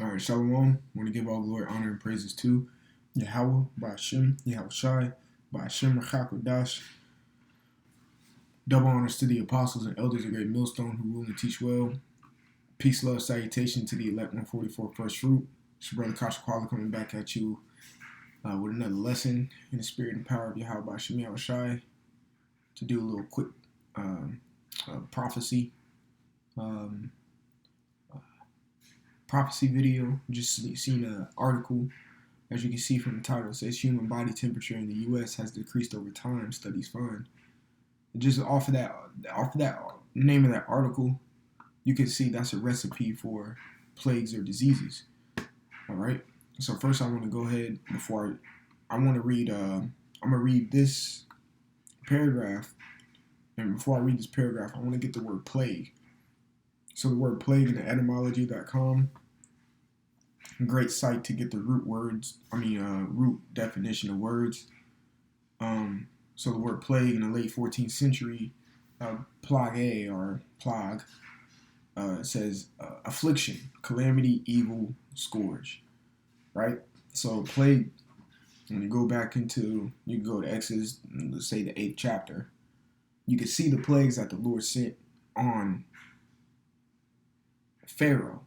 All right, Shalom. I want to give all glory, honor, and praises to Yahweh, Ba'ashem, Yahweh Shai, Ba'ashem, Rachakodash. Double honors to the apostles and elders of Great Millstone who rule and teach well. Peace, love, salutation to the elect 144 first fruit. It's your brother Kasha Kwala coming back at you with another lesson in the spirit and power of Yahweh, Ba'ashem, Yahweh Shai, to do a little quick prophecy. Prophecy video. Just seen an article, as you can see from the title. It says human body temperature in the U.S. has decreased over time. Studies find. And just off of that name of that article, you can see that's a recipe for plagues or diseases. All right. So first, I want to go ahead before I want to read. I'm gonna read this paragraph, and before I read this paragraph, I want to get the word plague. So the word plague in the etymology.com, great site to get the root definition of words. So the word plague in the late 14th century, plague or plague, says affliction, calamity, evil, scourge, right? So plague, when you go to Exodus, let's say the 8th chapter, you can see the plagues that the Lord sent on Pharaoh.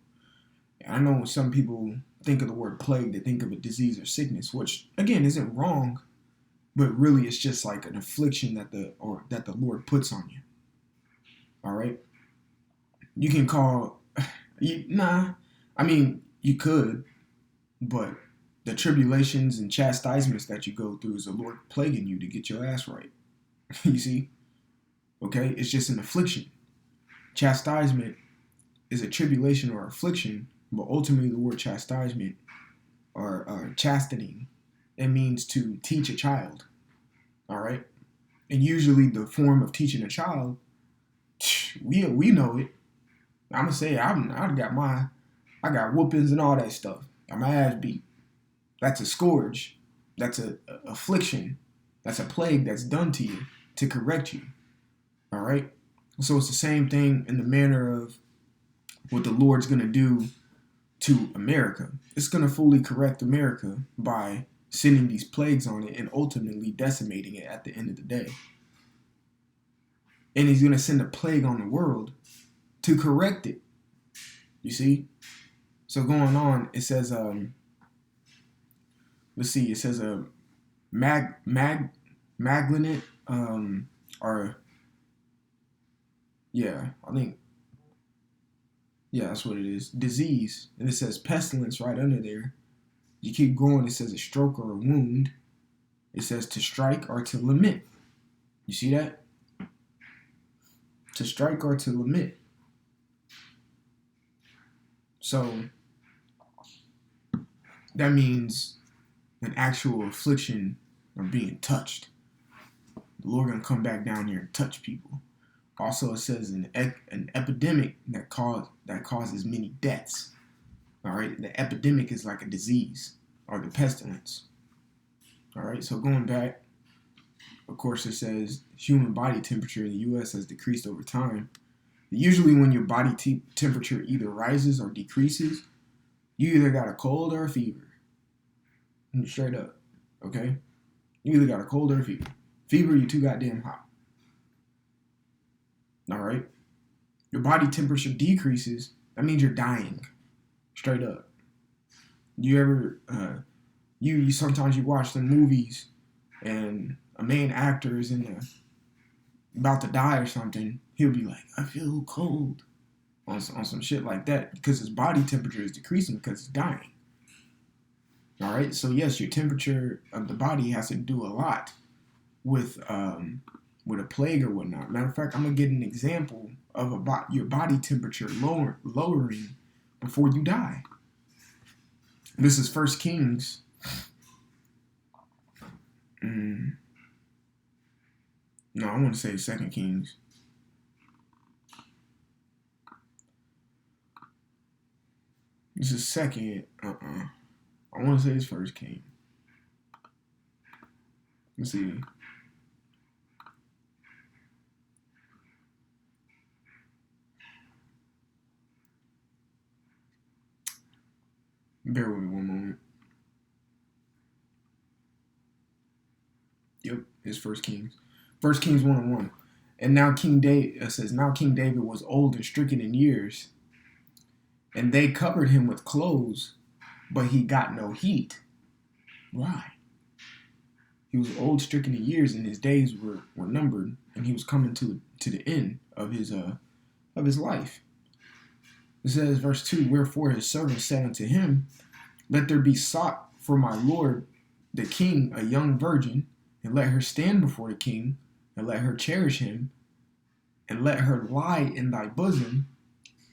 I know when some people think of the word plague, they think of a disease or sickness, which again isn't wrong, but really it's just like an affliction that the Lord puts on you. All right, you can call you could, but the tribulations and chastisements that you go through is the Lord plaguing you to get your ass right. You see, okay, it's just an affliction. Chastisement is a tribulation or affliction, but ultimately the word chastisement or chastening, it means to teach a child. All right, and usually the form of teaching a child, we know it. I'm gonna say I got whoopings and all that stuff. Got my ass beat. That's a scourge. That's a affliction. That's a plague that's done to you to correct you. All right. So it's the same thing in the manner of what the Lord's gonna do to America. It's gonna fully correct America by sending these plagues on it and ultimately decimating it at the end of the day. And he's gonna send a plague on the world to correct it. You see? So going on, it says let's see, it says a malignant that's what it is. Disease. And it says pestilence right under there. You keep going, it says a stroke or a wound. It says to strike or to lament. You see that? To strike or to lament. So that means an actual affliction or being touched. The Lord gonna come back down here and touch people. Also, it says an epidemic that causes many deaths. All right, the epidemic is like a disease or the pestilence. All right, so going back, of course, it says human body temperature in the U.S. has decreased over time. Usually, when your body temperature either rises or decreases, you either got a cold or a fever. Straight up, okay? You either got a cold or a fever. Fever, you're too goddamn hot. All right? Your body temperature decreases, that means you're dying. Straight up. You ever, you sometimes you watch the movies and a main actor is about to die or something, he'll be like, I feel cold. On some shit like that because his body temperature is decreasing because he's dying. All right, so yes, your temperature of the body has to do a lot with a plague or whatnot. Matter of fact, I'm gonna get an example of your body temperature lowering before you die. This is 1 Kings. No, I want to say 2 Kings. This is second. I want to say it's 1 King. Let's see. Bear with me one moment. Yep, it's First Kings. First Kings 1:1. And now King David says, now King David was old and stricken in years, and they covered him with clothes, but he got no heat. Why? He was old, stricken in years, and his days were numbered, and he was coming to the end of his life. It says, verse 2, wherefore his servant said unto him, let there be sought for my lord the king a young virgin, and let her stand before the king, and let her cherish him, and let her lie in thy bosom,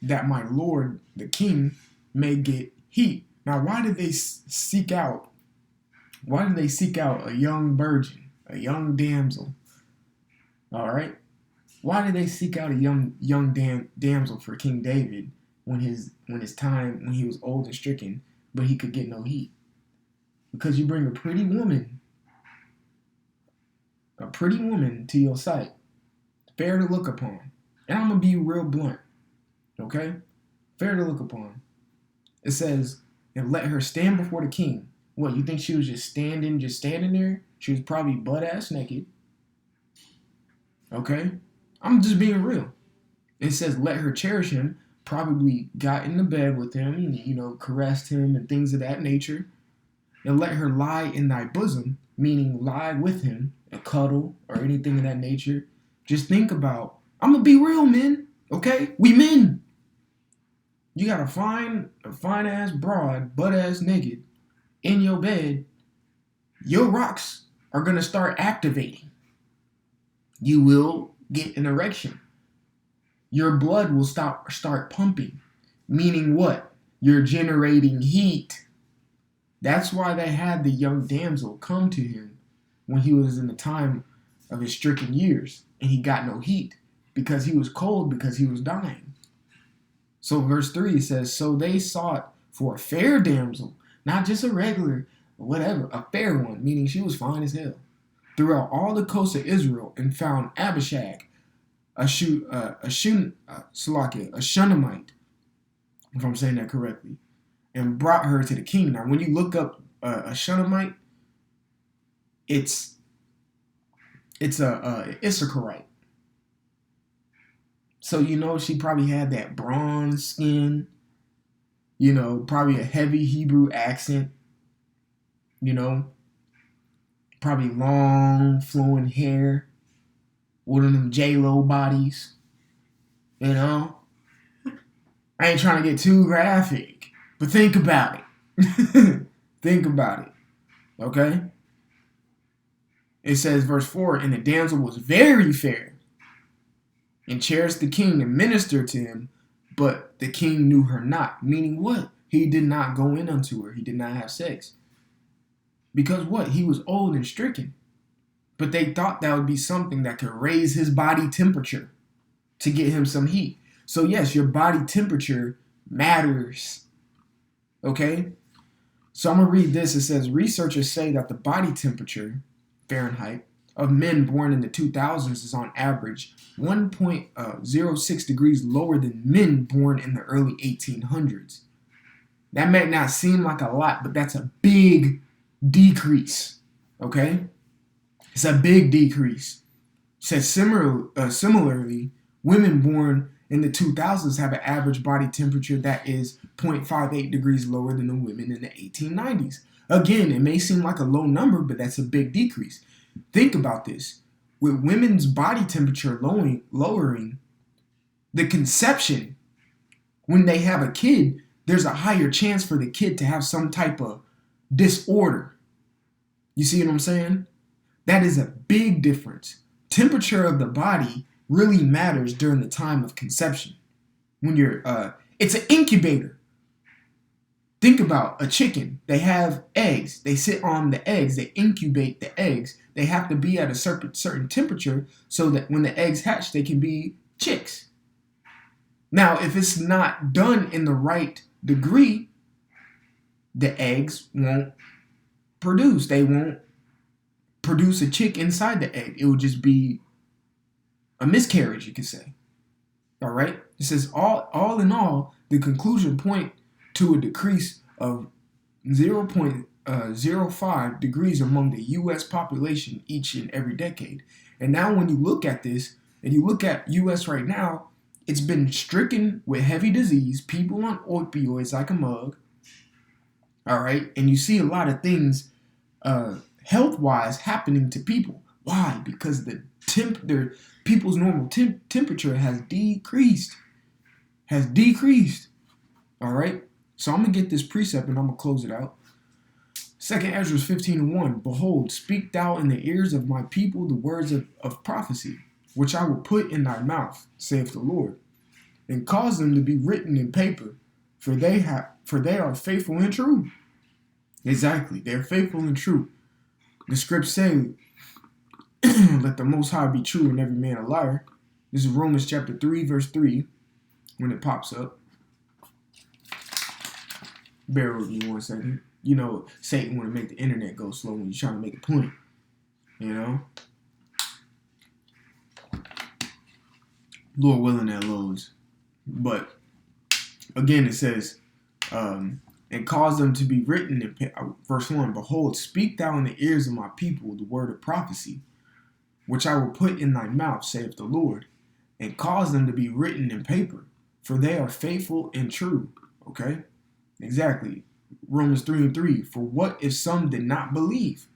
that my lord the king may get heat. Now, why did they seek out a young virgin, a young damsel? All right. Why did they seek out a young damsel for King David when he was old and stricken, but he could get no heat? Because you bring a pretty woman to your sight, fair to look upon. And I'm gonna be real blunt, okay? Fair to look upon. It says, and let her stand before the king. What, you think she was just standing there? She was probably butt ass naked. Okay? I'm just being real. It says, let her cherish him, probably got in the bed with him, and, caressed him and things of that nature. And let her lie in thy bosom, meaning lie with him, a cuddle, or anything of that nature. Just think about, I'm going to be real, men. Okay? We men. You got a fine ass broad, butt ass naked, in your bed. Your rocks are going to start activating. You will get an erection. Your blood will start pumping. Meaning what? You're generating heat. That's why they had the young damsel come to him when he was in the time of his stricken years, and he got no heat because he was cold, because he was dying. So verse 3 says, so they sought for a fair damsel, not just a regular, whatever, a fair one, meaning she was fine as hell, throughout all the coasts of Israel, and found Abishag, a Shunammite, if I'm saying that correctly, and brought her to the king. Now, when you look up a Shunammite, it's a Issacharite. So, she probably had that bronze skin, probably a heavy Hebrew accent, probably long flowing hair, one of them J-Lo bodies, I ain't trying to get too graphic, but think about it. Think about it, okay? It says, verse 4, and the damsel was very fair, and cherished the king and ministered to him, but the king knew her not. Meaning what? He did not go in unto her. He did not have sex. Because what? He was old and stricken. But they thought that would be something that could raise his body temperature to get him some heat. So yes, your body temperature matters. Okay? So I'm going to read this. It says, researchers say that the body temperature, Fahrenheit, of men born in the 2000s is on average 1.06 degrees lower than men born in the early 1800s. That might not seem like a lot, but that's a big decrease. Okay? It's a big decrease. It says similarly, women born in the 2000s have an average body temperature that is 0.58 degrees lower than the women in the 1890s. Again, it may seem like a low number, but that's a big decrease. Think about this. With women's body temperature lowering, the conception, when they have a kid, there's a higher chance for the kid to have some type of disorder. You see what I'm saying? That is a big difference. Temperature of the body really matters during the time of conception. When it's an incubator. Think about a chicken. They have eggs. They sit on the eggs. They incubate the eggs. They have to be at a certain temperature so that when the eggs hatch, they can be chicks. Now, if it's not done in the right degree, the eggs won't produce. They won't produce a chick inside the egg. It will just be a miscarriage, you could say. All right? It says all in all, the conclusion point to a decrease of 0.05 degrees among the U.S. population each and every decade. And now when you look at this, and you look at U.S. right now, it's been stricken with heavy disease, people on opioids like a mug, all right? And you see a lot of things health-wise happening to people. Why? Because their people's normal temperature has decreased. All right? So I'm going to get this precept and I'm going to close it out. 2nd Ezra 15:1. Behold, speak thou in the ears of my people the words of prophecy, which I will put in thy mouth, saith the Lord, and cause them to be written in paper, for they are faithful and true. Exactly, they're faithful and true. The scripts say, let the Most High be true and every man a liar. This is Romans chapter 3, verse 3, when it pops up. Bear with me 1 second. You know, Satan want to make the internet go slow when you're trying to make a point. You know? Lord willing, that loads. But, again, it says, and cause them to be written in verse 1. Behold, speak thou in the ears of my people the word of prophecy, which I will put in thy mouth, saith the Lord, and cause them to be written in paper, for they are faithful and true. Okay? Exactly. Romans 3:3. For what if some did not believe?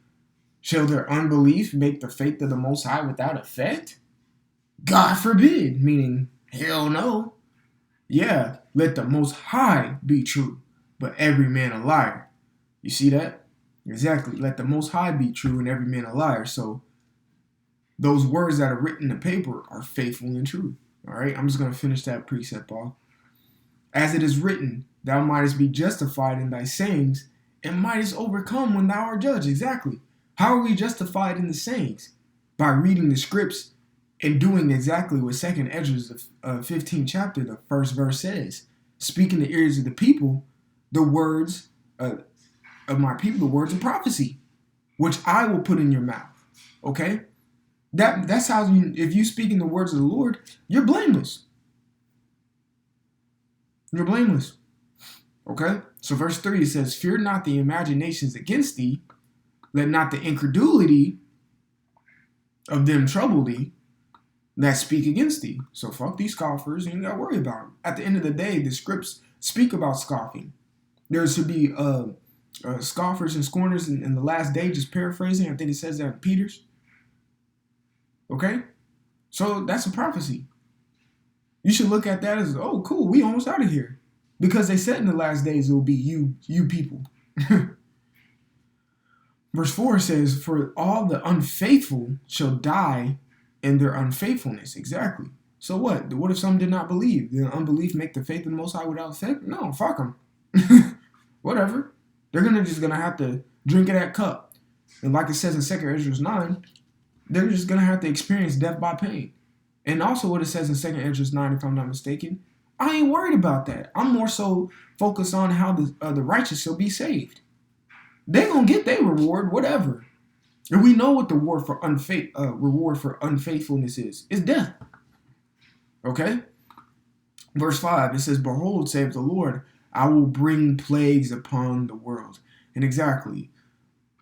Shall their unbelief make the faith of the Most High without effect? God forbid, meaning, hell no. Yeah, let the Most High be true, but every man a liar. You see that? Exactly. Let the Most High be true and every man a liar. So those words that are written in paper are faithful and true. All right, I'm just going to finish that precept off. As it is written, thou mightest be justified in thy sayings, and mightest overcome when thou art judged. Exactly. How are we justified in the sayings? By reading the scripts and doing exactly what 2nd Ezra's 15th chapter, the first verse says. Speak in the ears of the people the words of my people, the words of prophecy, which I will put in your mouth. Okay? That's how if you speak in the words of the Lord, you're blameless. You're blameless. Okay? So verse 3, it says, fear not the imaginations against thee, let not the incredulity of them trouble thee that speak against thee. So fuck these scoffers, and you gotta worry about them. At the end of the day, the scripts speak about scoffing. There should be scoffers and scorners in the last day, just paraphrasing. I think it says that in Peter's. Okay? So that's a prophecy. You should look at that as, oh, cool, we almost out of here. Because they said in the last days it will be you people. Verse 4 says, for all the unfaithful shall die in their unfaithfulness. Exactly. So what? What if some did not believe? Did unbelief make the faith of the Most High without effect? No, fuck them. Whatever. They're just going to have to drink of that cup. And like it says in 2nd Ezra 9, they're just going to have to experience death by pain. And also what it says in 2nd Ezra 9, if I'm not mistaken, I ain't worried about that. I'm more so focused on how the righteous shall be saved. They're going to get their reward, whatever. And we know what the reward for unfaithfulness is. It's death. Okay? Verse 5, it says, behold, saith the Lord, I will bring plagues upon the world. And exactly,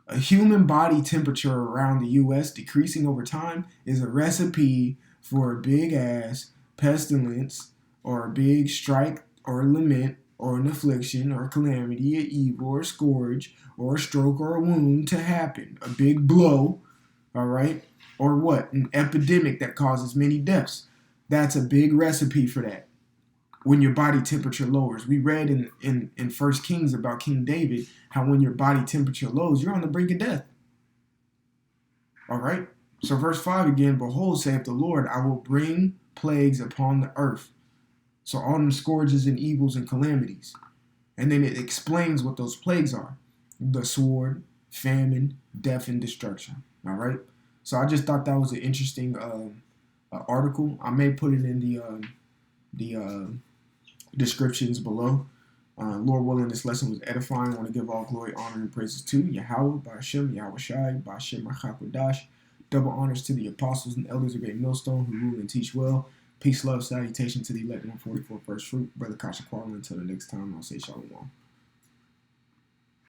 a human body temperature around the U.S. decreasing over time is a recipe for a big ass pestilence or a big strike or a lament or an affliction or a calamity, an evil or a scourge or a stroke or a wound to happen. A big blow, all right? Or what? An epidemic that causes many deaths. That's a big recipe for that. When your body temperature lowers. We read in 1 Kings about King David, how when your body temperature lowers, you're on the brink of death. All right? So verse 5 again, behold, saith the Lord, I will bring plagues upon the earth. So all them scourges and evils and calamities. And then it explains what those plagues are. The sword, famine, death, and destruction. All right? So I just thought that was an interesting article. I may put it in the descriptions below. Lord willing, this lesson was edifying. I want to give all glory, honor, and praises to Yahweh, Ba'ashem, Yahweh Shai, Ba'ashem, Machakodash. Double honors to the apostles and elders of Great Millstone who rule and teach well. Peace, love, salutation to the elect 144 first fruit. Brother Kasha Kwarman. Until the next time, I'll say shalom.